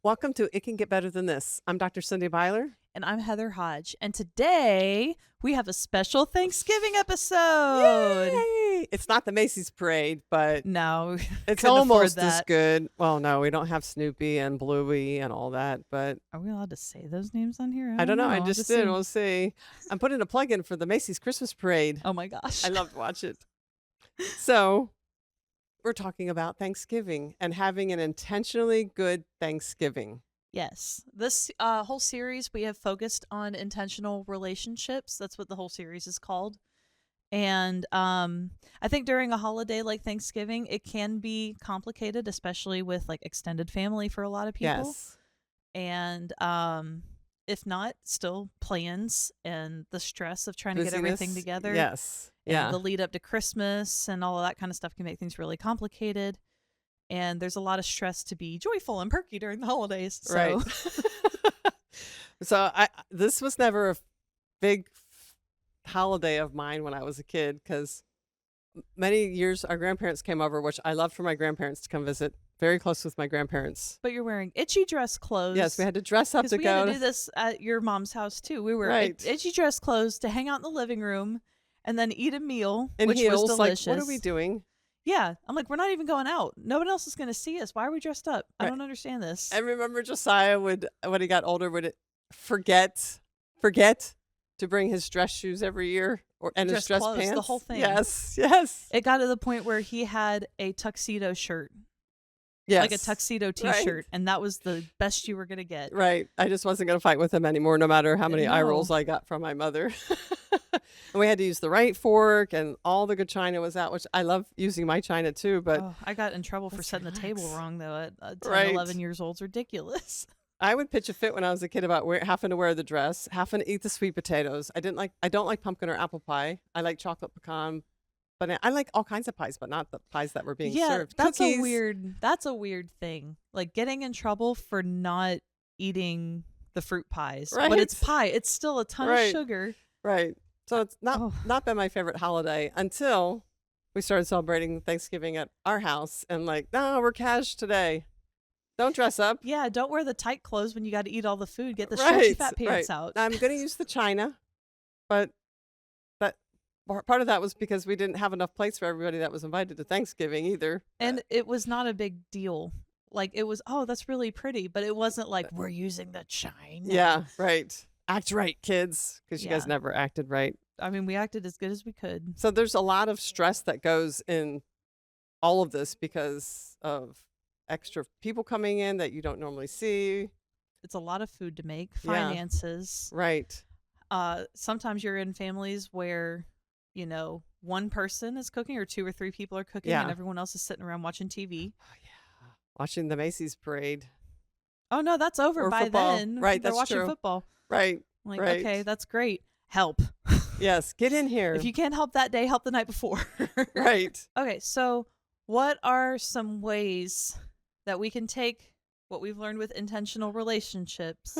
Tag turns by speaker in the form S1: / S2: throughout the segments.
S1: Welcome to It Can Get Better Than This. I'm Dr. Cindy Byler.
S2: And I'm Heather Hodge. And today we have a special Thanksgiving episode.
S1: Yay! It's not the Macy's parade, but
S2: No,
S1: it's
S2: couldn't afford
S1: almost as
S2: that.
S1: good. Well, no, we don't have Snoopy and Bluey and all that, but
S2: Are we allowed to say those names on here?
S1: I don't know. I
S2: I'll
S1: just
S2: see.
S1: did. We'll see. I'm putting a plug in for the Macy's Christmas parade.
S2: Oh my gosh.
S1: I love to watch it. So we're talking about Thanksgiving and having an intentionally good Thanksgiving.
S2: Yes. This whole series, we have focused on intentional relationships. That's what the whole series is called. And I think during a holiday like Thanksgiving, it can be complicated, especially with like extended family for a lot of people.
S1: Yes.
S2: And if not, still plans and the stress of trying to get everything
S1: Busyness.
S2: together.
S1: Yes.
S2: And
S1: Yeah.
S2: the lead up to Christmas and all of that kind of stuff can make things really complicated. And there's a lot of stress to be joyful and perky during the holidays. So.
S1: Right. So this was never a big holiday of mine when I was a kid because many years our grandparents came over, which I loved for my grandparents to come visit. Very close with my grandparents.
S2: But you're wearing itchy dress clothes.
S1: Yes, we had to dress up to
S2: we
S1: go.
S2: had to do this at your mom's house too. We were
S1: Right.
S2: itchy dress clothes to hang out in the living room and then eat a meal,
S1: in
S2: which
S1: heels,
S2: was delicious.
S1: like, what are we doing?
S2: Yeah, I'm like, we're not even going out. No one else is going to see us. Why are we dressed up? I
S1: Right.
S2: don't understand this.
S1: I remember Josiah would, when he got older, would forget to bring his dress shoes every year and his
S2: Dress
S1: dress
S2: clothes, the
S1: pants.
S2: whole thing.
S1: Yes, yes,
S2: It got to the point where he had a tuxedo shirt,
S1: yes.
S2: like a tuxedo T-shirt, and that was the best you were going to get.
S1: Right. I just wasn't going to fight with him anymore, no matter how many eye
S2: No.
S1: rolls I got from my mother. And we had to use the right fork, and all the good china was out, which I love using my china too. But
S2: Oh, I got in trouble for
S1: Let's
S2: setting the table
S1: relax.
S2: wrong, though, at 10,
S1: Right.
S2: 11 years old. It's ridiculous.
S1: I would pitch a fit when I was a kid about having to wear the dress, having to eat the sweet potatoes. I don't like pumpkin or apple pie. I like chocolate pecan, but I like all kinds of pies, but not the pies that were being served.
S2: That's
S1: Cookies.
S2: that's a weird thing. Like getting in trouble for not eating the fruit pies. But it's
S1: Right.
S2: pie. It's still a ton of
S1: Right.
S2: sugar.
S1: Right. So it's
S2: Oh.
S1: not been my favorite holiday until we started celebrating Thanksgiving at our house, and like, no, we're cash today. Don't dress up.
S2: Yeah, don't wear the tight clothes when you got to eat all the food. Get the stretchy fat pants out.
S1: I'm going to use the china, but that part of that was because we didn't have enough plates for everybody that was invited to Thanksgiving either.
S2: And it was not a big deal. Like it was, oh, that's really pretty, but it wasn't like we're using the china.
S1: Yeah, right. Act right, kids, because you guys
S2: Yeah.
S1: never acted right.
S2: I mean, we acted as good as we could.
S1: So there's a lot of stress that goes in all of this because of extra people coming in that you don't normally see.
S2: It's a lot of food to make,
S1: Yeah.
S2: finances.
S1: Right.
S2: Sometimes you're in families where, one person is cooking or 2 or 3 people are cooking
S1: Yeah.
S2: and everyone else is sitting around watching TV.
S1: Oh, yeah. Watching the Macy's parade.
S2: Oh no, that's over
S1: Or
S2: by
S1: football.
S2: then.
S1: Right,
S2: They're
S1: that's
S2: watching
S1: true.
S2: football.
S1: Right.
S2: Like,
S1: Right.
S2: okay, that's great. Help.
S1: Yes. Get in here.
S2: If you can't help that day, help the night before.
S1: Right.
S2: Okay, so what are some ways that we can take what we've learned with intentional relationships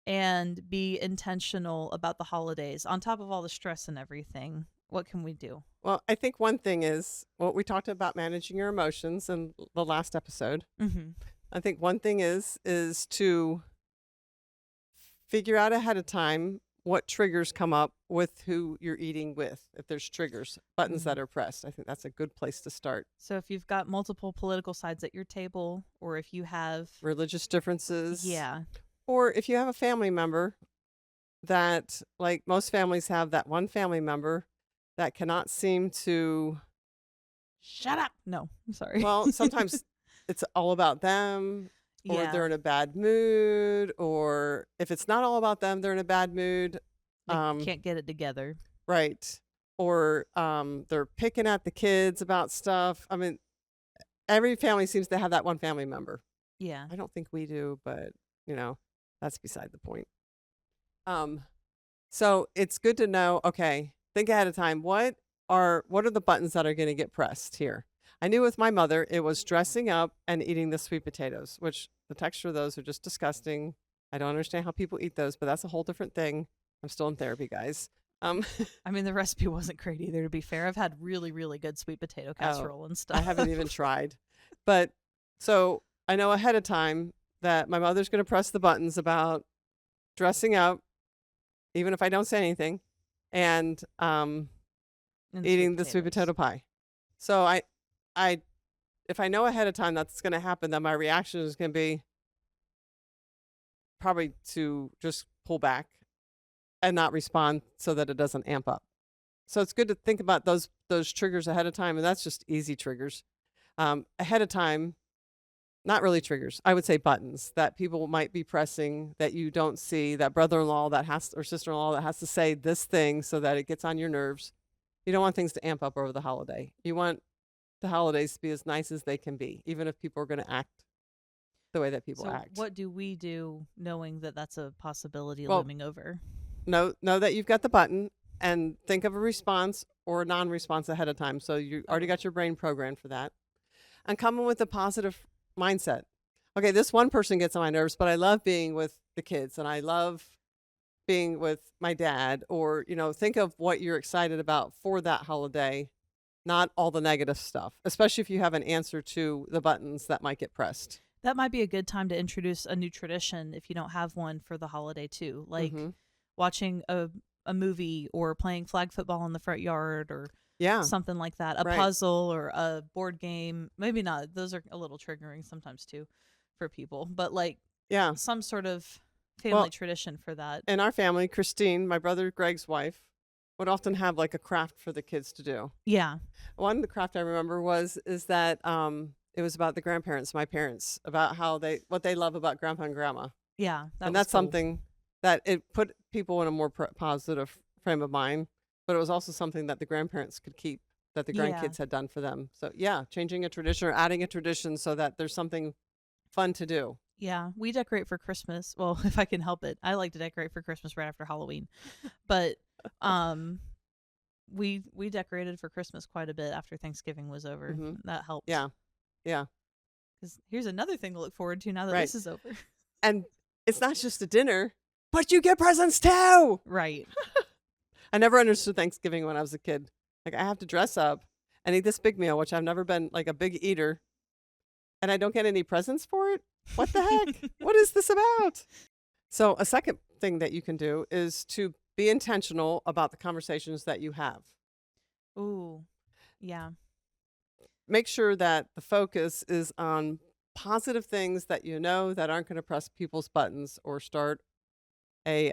S2: and be intentional about the holidays on top of all the stress and everything? What can we do?
S1: Well, I think one thing is what we talked about managing your emotions in the last episode.
S2: Mm-hmm.
S1: I think one thing is to figure out ahead of time what triggers come up with who you're eating with. If there's triggers, buttons that are pressed, I think that's a good place to start.
S2: So if you've got multiple political sides at your table, or if you have,
S1: Religious differences.
S2: yeah,
S1: Or if you have a family member that, like most families have, that one family member that cannot seem to,
S2: shut up. No, I'm sorry.
S1: well, sometimes it's all about them, or
S2: yeah,
S1: they're in a bad mood, or if it's not all about them, they're in a bad mood.
S2: they can't get it together.
S1: Right. Or they're picking at the kids about stuff. I mean, every family seems to have that one family member.
S2: Yeah.
S1: I don't think we do, but that's beside the point. So it's good to know, okay, think ahead of time. What are the buttons that are going to get pressed here? I knew with my mother, it was dressing up and eating the sweet potatoes, which the texture of those are just disgusting. I don't understand how people eat those, but that's a whole different thing. I'm still in therapy, guys.
S2: I mean, the recipe wasn't great either, to be fair. I've had really, really good sweet potato casserole and stuff.
S1: I haven't even tried. But so I know ahead of time that my mother's going to press the buttons about dressing up, even if I don't say anything, and
S2: And
S1: eating the sweet potato pie. So I, if I know ahead of time that's going to happen, then my reaction is going to be probably to just pull back and not respond so that it doesn't amp up. So it's good to think about those triggers ahead of time, and that's just easy triggers. Ahead of time, not really triggers. I would say buttons that people might be pressing that you don't see. That brother-in-law that has or sister-in-law that has to say this thing so that it gets on your nerves. You don't want things to amp up over the holiday. You want the holidays to be as nice as they can be, even if people are going to act the way that people
S2: So
S1: act.
S2: what do we do knowing that that's a possibility
S1: Well,
S2: looming over?
S1: know that you've got the button and think of a response or a non-response ahead of time. So you already
S2: Okay.
S1: got your brain programmed for that. And come in with a positive mindset. Okay, this one person gets on my nerves, but I love being with the kids and I love being with my dad. Or, think of what you're excited about for that holiday, not all the negative stuff, especially if you have an answer to the buttons that might get pressed.
S2: That might be a good time to introduce a new tradition if you don't have one for the holiday too. Like
S1: Hmm.
S2: watching a movie or playing flag football in the front yard or
S1: Yeah,
S2: something like that. A
S1: right.
S2: puzzle or a board game. Maybe not. Those are a little triggering sometimes too for people. But like
S1: Yeah.
S2: some sort of
S1: Well,
S2: family tradition for that.
S1: in our family, Christine, my brother Greg's wife, would often have like a craft for the kids to do.
S2: Yeah.
S1: One of the craft I remember is that it was about the grandparents, my parents, about what they love about grandpa and grandma,
S2: Yeah. That
S1: and
S2: was
S1: that's
S2: cool.
S1: something that it put people in a more positive frame of mind. But it was also something that the grandparents could keep that the
S2: Yeah.
S1: grandkids had done for them. So yeah, changing a tradition or adding a tradition so that there's something fun to do.
S2: Yeah, we decorate for Christmas. Well, if I can help it. I like to decorate for Christmas right after Halloween. But um we decorated for Christmas quite a bit after Thanksgiving was over.
S1: Hmm.
S2: That helped.
S1: Yeah, yeah,
S2: Cuz here's another thing to look forward to now that
S1: right.
S2: this is over.
S1: And it's not just a dinner, but you get presents too.
S2: Right.
S1: I never understood Thanksgiving when I was a kid. Like I have to dress up and eat this big meal, which I've never been like a big eater, and I don't get any presents for it. What the heck? What is this about? So a second thing that you can do is to be intentional about the conversations that you have.
S2: Ooh. Yeah.
S1: Make sure that the focus is on positive things that you know that aren't going to press people's buttons or start a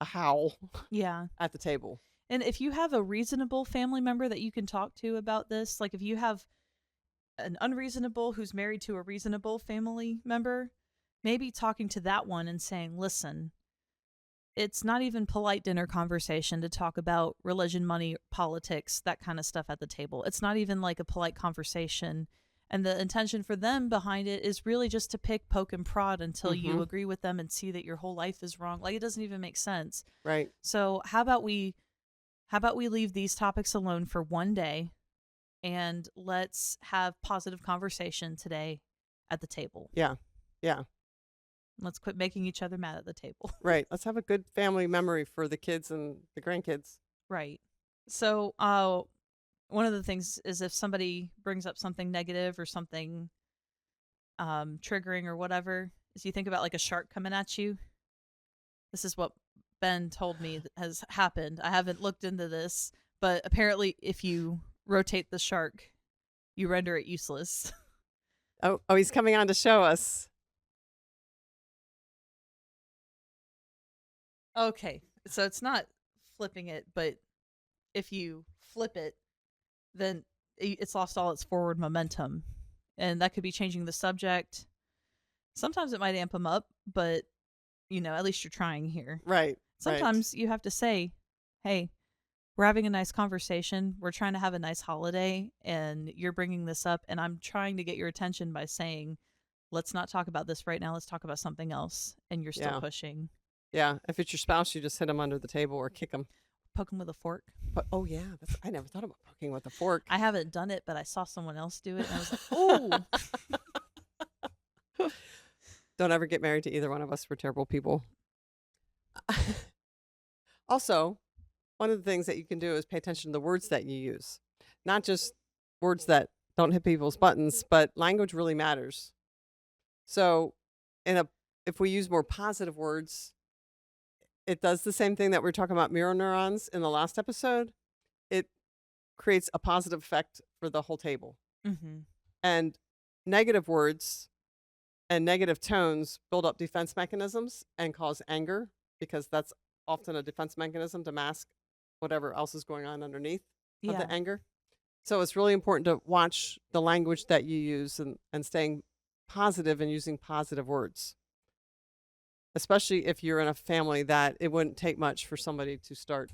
S1: howl
S2: Yeah.
S1: at the table.
S2: And if you have a reasonable family member that you can talk to about this, like if you have an unreasonable who's married to a reasonable family member, maybe talking to that one and saying, listen, it's not even polite dinner conversation to talk about religion, money, politics, that kind of stuff at the table. It's not even like a polite conversation. And the intention for them behind it is really just to pick, poke, and prod until you
S1: Mhm.
S2: agree with them and see that your whole life is wrong. Like it doesn't even make sense.
S1: Right.
S2: So how about we leave these topics alone for one day and let's have positive conversation today at the table.
S1: Yeah. Yeah.
S2: Let's quit making each other mad at the table.
S1: Right. Let's have a good family memory for the kids and the grandkids.
S2: Right. So, one of the things is if somebody brings up something negative or something triggering or whatever, is you think about like a shark coming at you. This is what Ben told me that has happened. I haven't looked into this, but apparently if you rotate the shark, you render it useless.
S1: Oh, he's coming on to show us.
S2: Okay. So it's not flipping it, but if you flip it, then it's lost all its forward momentum. And that could be changing the subject. Sometimes it might amp them up, but at least you're trying here.
S1: Right.
S2: Sometimes you have to say, hey, we're having a nice conversation. We're trying to have a nice holiday, and you're bringing this up, and I'm trying to get your attention by saying, let's not talk about this right now. Let's talk about something else. And you're still
S1: Yeah.
S2: pushing.
S1: Yeah. If it's your spouse, you just hit them under the table or kick them.
S2: Poke them with a fork.
S1: But oh yeah, I never thought about poking with a fork.
S2: I haven't done it, but I saw someone else do it, and I was like, "Oh,
S1: Don't ever get married to either one of us. We're terrible people. Also, one of the things that you can do is pay attention to the words that you use, not just words that don't hit people's buttons, but language really matters. So in a if we use more positive words, it does the same thing that we are talking about mirror neurons in the last episode. It creates a positive effect for the whole table.
S2: Mm-hmm.
S1: And negative words and negative tones build up defense mechanisms and cause anger, because that's often a defense mechanism to mask whatever else is going on underneath of
S2: Yeah.
S1: the anger. So it's really important to watch the language that you use and staying positive and using positive words, especially if you're in a family that it wouldn't take much for somebody to start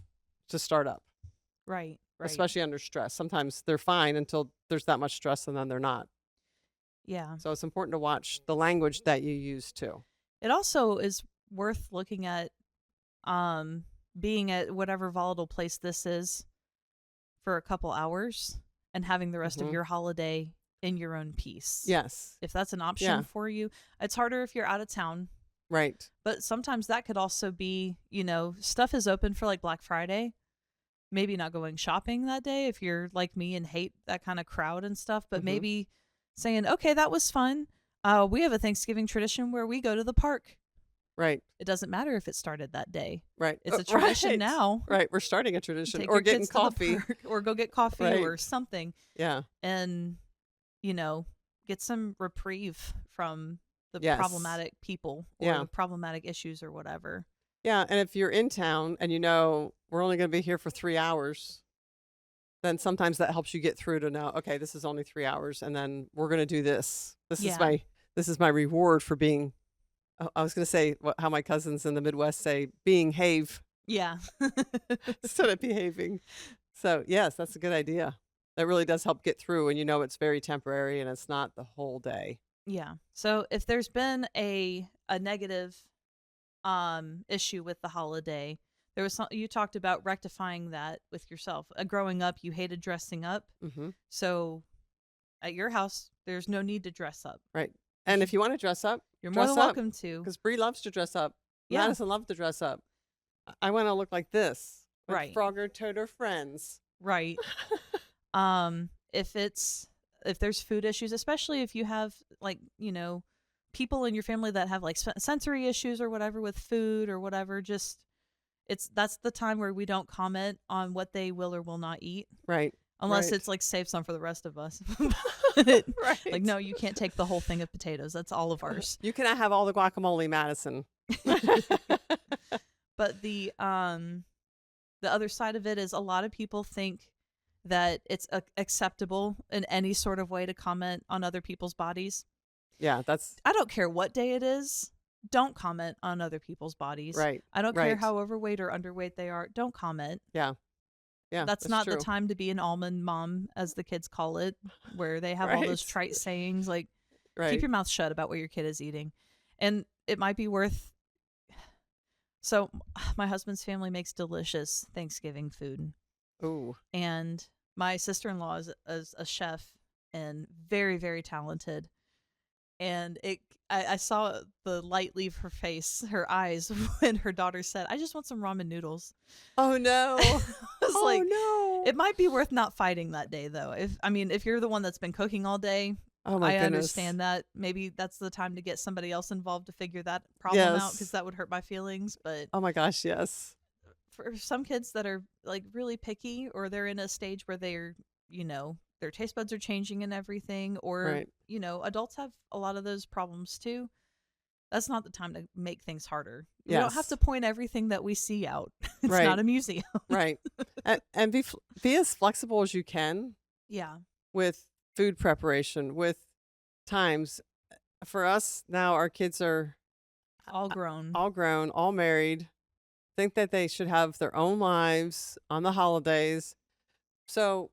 S1: up,
S2: Right. Right.
S1: especially under stress. Sometimes they're fine until there's that much stress, and then they're not.
S2: Yeah.
S1: So it's important to watch the language that you use too.
S2: It also is worth looking at being at whatever volatile place this is for a couple hours and having the rest of
S1: Mhm.
S2: your holiday in your own peace.
S1: Yes.
S2: If that's an option
S1: Yeah.
S2: for you. It's harder if you're out of town,
S1: Right.
S2: but sometimes that could also be, stuff is open for like Black Friday. Maybe not going shopping that day if you're like me and hate that kind of crowd and stuff, but
S1: Mhm.
S2: maybe saying, okay, that was fun. We have a Thanksgiving tradition where we go to the park.
S1: Right.
S2: It doesn't matter if it started that day.
S1: Right.
S2: It's a tradition
S1: right.
S2: now.
S1: Right. We're starting a tradition,
S2: Take
S1: or
S2: your
S1: getting
S2: kids to the
S1: coffee.
S2: park or go get coffee
S1: Right.
S2: or something,
S1: Yeah.
S2: and get some reprieve from the
S1: Yes.
S2: problematic people or
S1: Yeah.
S2: the problematic issues or whatever.
S1: Yeah. And if you're in town and we're only going to be here for 3 hours, then sometimes that helps you get through to know, okay, this is only 3 hours, and then we're going to do this. This
S2: Yeah.
S1: is my reward for being. I was going to say how my cousins in the Midwest say, being have
S2: Yeah.
S1: instead of behaving. So yes, that's a good idea. That really does help get through, and it's very temporary and it's not the whole day.
S2: Yeah. So if there's been a negative issue with the holiday, there was you talked about rectifying that with yourself. Growing up, you hated dressing up.
S1: Hmm.
S2: So at your house, there's no need to dress up.
S1: Right. And if you want to dress up,
S2: You're more
S1: dress
S2: than
S1: up,
S2: welcome to.
S1: because Bree loves to dress up.
S2: Yeah.
S1: Madison loves to dress up. I want to look like this. With
S2: Right.
S1: Frogger Toter friends.
S2: Right. If there's food issues, especially if you have people in your family that have like sensory issues or whatever with food or whatever, that's the time where we don't comment on what they will or will not eat,
S1: Right.
S2: unless
S1: Right.
S2: it's like save some for the rest of us. But,
S1: Right.
S2: like, no, you can't take the whole thing of potatoes. That's all of ours.
S1: You cannot have all the guacamole, Madison.
S2: But the other side of it is a lot of people think that it's acceptable in any sort of way to comment on other people's bodies.
S1: Yeah, that's
S2: I don't care what day it is. Don't comment on other people's bodies.
S1: right.
S2: I don't care
S1: Right.
S2: how overweight or underweight they are. Don't comment.
S1: Yeah. Yeah.
S2: That's not the
S1: true.
S2: time to be an almond mom, as the kids call it, where they have all those
S1: Right.
S2: trite sayings like,
S1: Right.
S2: keep your mouth shut about what your kid is eating. And it might be worth. So my husband's family makes delicious Thanksgiving food.
S1: Ooh.
S2: And my sister-in-law is a chef and very, very talented. And I saw the light leave her face, her eyes, when her daughter said, "I just want some ramen noodles."
S1: Oh no.
S2: I was
S1: Oh
S2: like,
S1: no.
S2: it might be worth not fighting that day, though. If you're the one that's been cooking all day,
S1: Oh my
S2: I
S1: goodness.
S2: understand that. Maybe that's the time to get somebody else involved to figure that problem out, because
S1: Yes.
S2: that would hurt my feelings. But
S1: Oh my gosh, yes.
S2: for some kids that are like really picky, or they're in a stage where they're, their taste buds are changing and everything, or,
S1: Right.
S2: adults have a lot of those problems too. That's not the time to make things harder. We don't have
S1: Yes.
S2: to point everything that we see out. It's
S1: Right.
S2: not a museum.
S1: Right. And be as flexible as you can
S2: Yeah.
S1: with food preparation, with times. For us now, our kids are
S2: All grown.
S1: all grown, all married, think that they should have their own lives on the holidays. So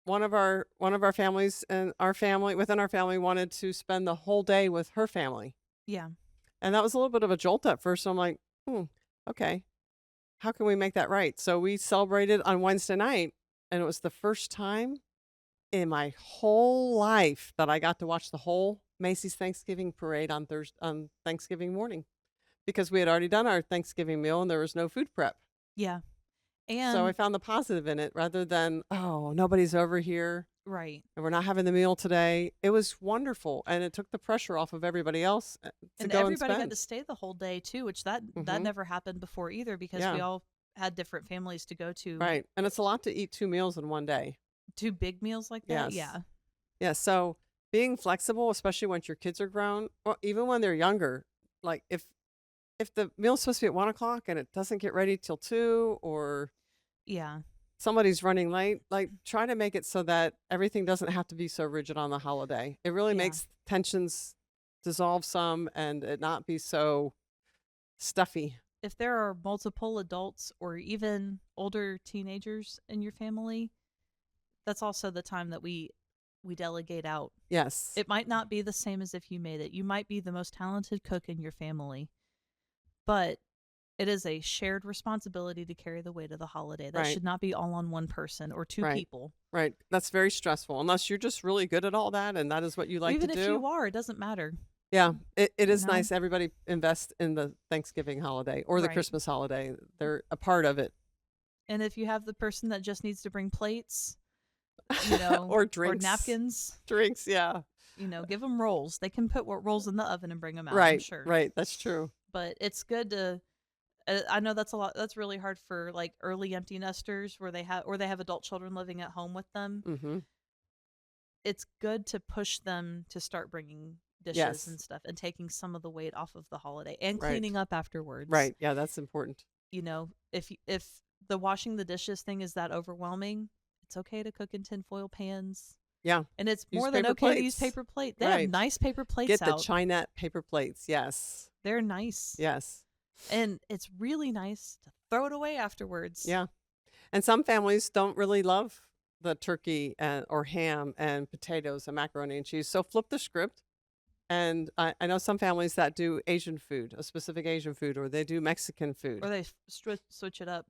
S1: one of our families and within our family wanted to spend the whole day with her family.
S2: Yeah.
S1: And that was a little bit of a jolt at first. So I'm like, okay, how can we make that right? So we celebrated on Wednesday night, and it was the first time in my whole life that I got to watch the whole Macy's Thanksgiving parade on Thanksgiving morning, because we had already done our Thanksgiving meal and there was no food prep.
S2: Yeah. And
S1: So I found the positive in it, rather than, oh, nobody's over here.
S2: Right.
S1: and we're not having the meal today. It was wonderful, and it took the pressure off of everybody else to
S2: And
S1: go and
S2: everybody got
S1: spend.
S2: to stay the whole day too, which that
S1: Hmm.
S2: never happened before either because we
S1: Yeah,
S2: all had different families to go to.
S1: right. And it's a lot to eat 2 meals in one day.
S2: Two big meals like that.
S1: Yes.
S2: Yeah.
S1: Yeah. So being flexible, especially once your kids are grown, or even when they're younger, like if the meal's supposed to be at 1 o'clock and it doesn't get ready till 2, or
S2: Yeah.
S1: somebody's running late, like try to make it so that everything doesn't have to be so rigid on the holiday. It really
S2: Yeah.
S1: makes tensions dissolve some and it not be so stuffy.
S2: If there are multiple adults or even older teenagers in your family, that's also the time that we delegate out.
S1: Yes.
S2: It might not be the same as if you made it. You might be the most talented cook in your family, but it is a shared responsibility to carry the weight of the holiday. That
S1: Right.
S2: should not be all on one person or two
S1: Right.
S2: people.
S1: Right. That's very stressful unless you're just really good at all that and that is what you like
S2: Even
S1: to
S2: if
S1: do.
S2: you are, it doesn't matter.
S1: Yeah, it
S2: You
S1: is
S2: know?
S1: nice. Everybody invest in the Thanksgiving holiday or the
S2: Right.
S1: Christmas holiday. They're a part of it.
S2: And if you have the person that just needs to bring plates, you know,
S1: Or
S2: or
S1: drinks.
S2: napkins,
S1: Drinks, yeah.
S2: give them rolls. They can put rolls in the oven and bring them out, I'm
S1: Right,
S2: sure.
S1: right. That's true.
S2: But it's good to I know that's a lot. That's really hard for like early empty nesters where they have adult children living at home with them.
S1: Mm-hmm.
S2: It's good to push them to start bringing dishes
S1: Yes.
S2: and stuff and taking some of the weight off of the holiday and
S1: Right.
S2: cleaning up afterwards.
S1: Right. Yeah, that's important.
S2: If the washing the dishes thing is that overwhelming, it's okay to cook in tinfoil pans.
S1: Yeah.
S2: And it's
S1: Use
S2: more than
S1: paper
S2: okay to use
S1: plates.
S2: paper plate. They
S1: Right.
S2: have nice paper plates
S1: Get the
S2: out.
S1: Chinette paper plates. Yes.
S2: They're nice.
S1: Yes.
S2: And it's really nice to throw it away afterwards.
S1: Yeah. And some families don't really love the turkey or ham and potatoes and macaroni and cheese. So flip the script. And I know some families that do Asian food, a specific Asian food, or they do Mexican food.
S2: Or they switch it up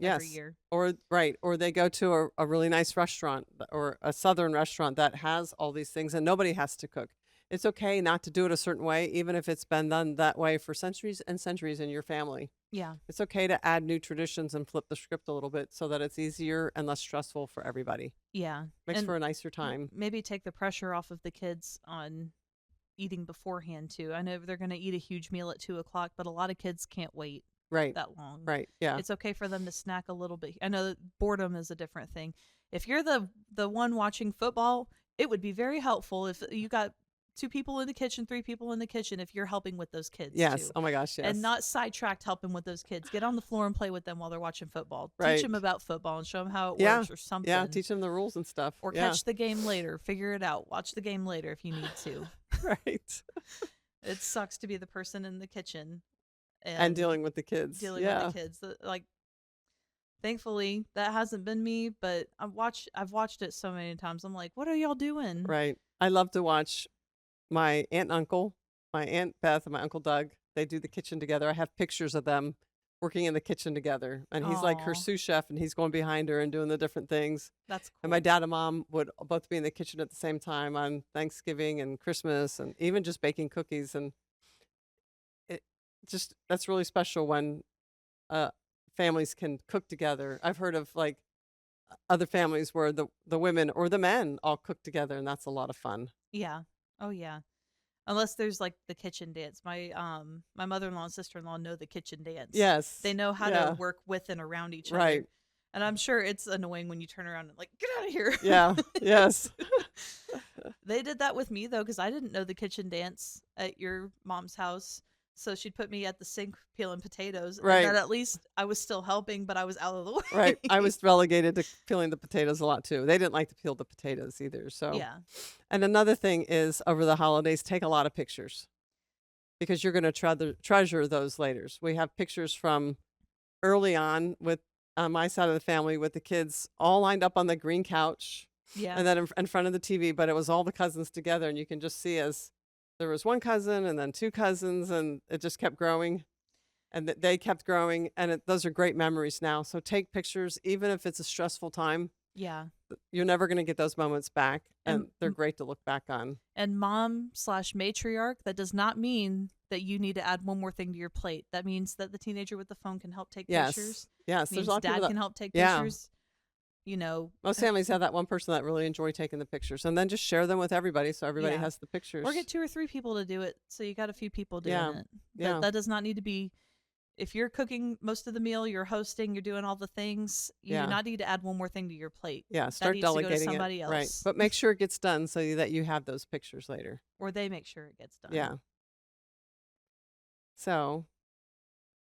S2: every
S1: Yes.
S2: year.
S1: Or right. Or they go to a really nice restaurant or a southern restaurant that has all these things and nobody has to cook. It's okay not to do it a certain way, even if it's been done that way for centuries and centuries in your family.
S2: Yeah.
S1: It's okay to add new traditions and flip the script a little bit so that it's easier and less stressful for everybody.
S2: Yeah.
S1: Makes
S2: And
S1: for a nicer time.
S2: maybe take the pressure off of the kids on eating beforehand too. I know they're going to eat a huge meal at 2:00, but a lot of kids can't wait
S1: Right.
S2: that long.
S1: Right. Yeah.
S2: It's okay for them to snack a little bit. I know that boredom is a different thing. If you're the one watching football, it would be very helpful if you got 2 people in the kitchen, 3 people in the kitchen if you're helping with those kids
S1: Yes.
S2: too.
S1: Oh my gosh. Yes.
S2: And not sidetracked helping with those kids. Get on the floor and play with them while they're watching football.
S1: Right.
S2: Teach them about football and show them how it
S1: Yeah.
S2: works or something.
S1: Yeah. Teach them the rules and stuff.
S2: Or
S1: Yeah.
S2: catch the game later. Figure it out. Watch the game later if you need to.
S1: Right.
S2: It sucks to be the person in the kitchen
S1: And dealing with the kids.
S2: dealing
S1: Yeah.
S2: with the kids. Like, thankfully, that hasn't been me, but I've watched it so many times. I'm like, what are y'all doing?
S1: Right. I love to watch my aunt and uncle, my aunt Beth and my uncle Doug. They do the kitchen together. I have pictures of them working in the kitchen together. And he's like her
S2: Aw.
S1: sous chef and he's going behind her and doing the different things.
S2: That's cool.
S1: And my dad and mom would both be in the kitchen at the same time on Thanksgiving and Christmas and even just baking cookies. And it just, that's really special when families can cook together. I've heard of like other families where the women or the men all cook together and that's a lot of fun.
S2: Yeah. Oh yeah. Unless there's like the kitchen dance. My mother-in-law and sister-in-law know the kitchen dance.
S1: Yes.
S2: They know how
S1: Yeah.
S2: to work with and around each
S1: Right.
S2: other. And I'm sure it's annoying when you turn around and like, get out of here.
S1: Yeah. Yes.
S2: They did that with me though, because I didn't know the kitchen dance at your mom's house. So she'd put me at the sink peeling potatoes.
S1: Right.
S2: And then at least I was still helping, but I was out of the way.
S1: Right. I was relegated to peeling the potatoes a lot too. They didn't like to peel the potatoes either. So
S2: Yeah.
S1: And another thing is over the holidays, take a lot of pictures because you're going to treasure those later. We have pictures from early on with on my side of the family with the kids all lined up on the green couch
S2: Yeah.
S1: and then in front of the TV, but it was all the cousins together. And you can just see as there was one cousin and then 2 cousins and it just kept growing and they kept growing. And those are great memories now. So take pictures, even if it's a stressful time.
S2: Yeah.
S1: You're never going to get those moments back, and
S2: And
S1: they're great to look back on.
S2: And mom/matriarch, that does not mean that you need to add one more thing to your plate. That means that the teenager with the phone can help take
S1: Yes,
S2: pictures.
S1: yes. There's
S2: Means
S1: a lot of
S2: dad
S1: people
S2: can
S1: that,
S2: help take
S1: yeah.
S2: pictures. you know,
S1: Most families have that one person that really enjoy taking the pictures, and then just share them with everybody so everybody
S2: Yeah.
S1: has the pictures.
S2: or get 2 or 3 people to do it. So you got a few people doing
S1: Yeah.
S2: it.
S1: Yeah.
S2: That does not need to be. If you're cooking most of the meal, you're hosting, you're doing all the things, you
S1: Yeah.
S2: do not need to add one more thing to your plate.
S1: Yeah, start
S2: needs to go to
S1: delegating
S2: somebody
S1: it. Right.
S2: else.
S1: But make sure it gets done so that you have those pictures later.
S2: Or they make sure it gets done.
S1: Yeah. So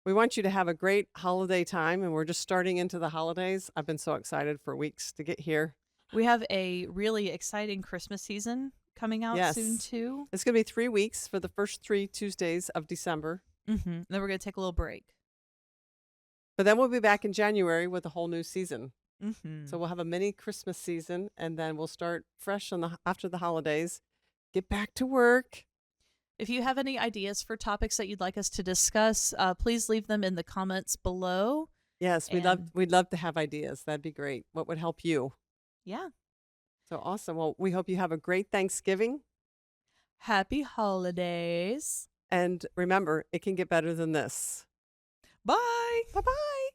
S1: we want you to have a great holiday time, and we're just starting into the holidays. I've been so excited for weeks to get here.
S2: We have a really exciting Christmas season coming out soon
S1: Yes.
S2: too.
S1: It's going to be 3 weeks for the first 3 Tuesdays of December.
S2: Then we're going to take a little break.
S1: But then we'll be back in January with a whole new season.
S2: Mm-hmm.
S1: So we'll have a mini Christmas season, and then we'll start fresh after the holidays. Get back to work.
S2: If you have any ideas for topics that you'd like us to discuss, please leave them in the comments below.
S1: Yes,
S2: And-
S1: we'd love to have ideas. That'd be great. What would help you?
S2: Yeah.
S1: So awesome. Well, we hope you have a great Thanksgiving.
S2: Happy holidays.
S1: And remember, it can get better than this.
S2: Bye.
S1: Bye-bye.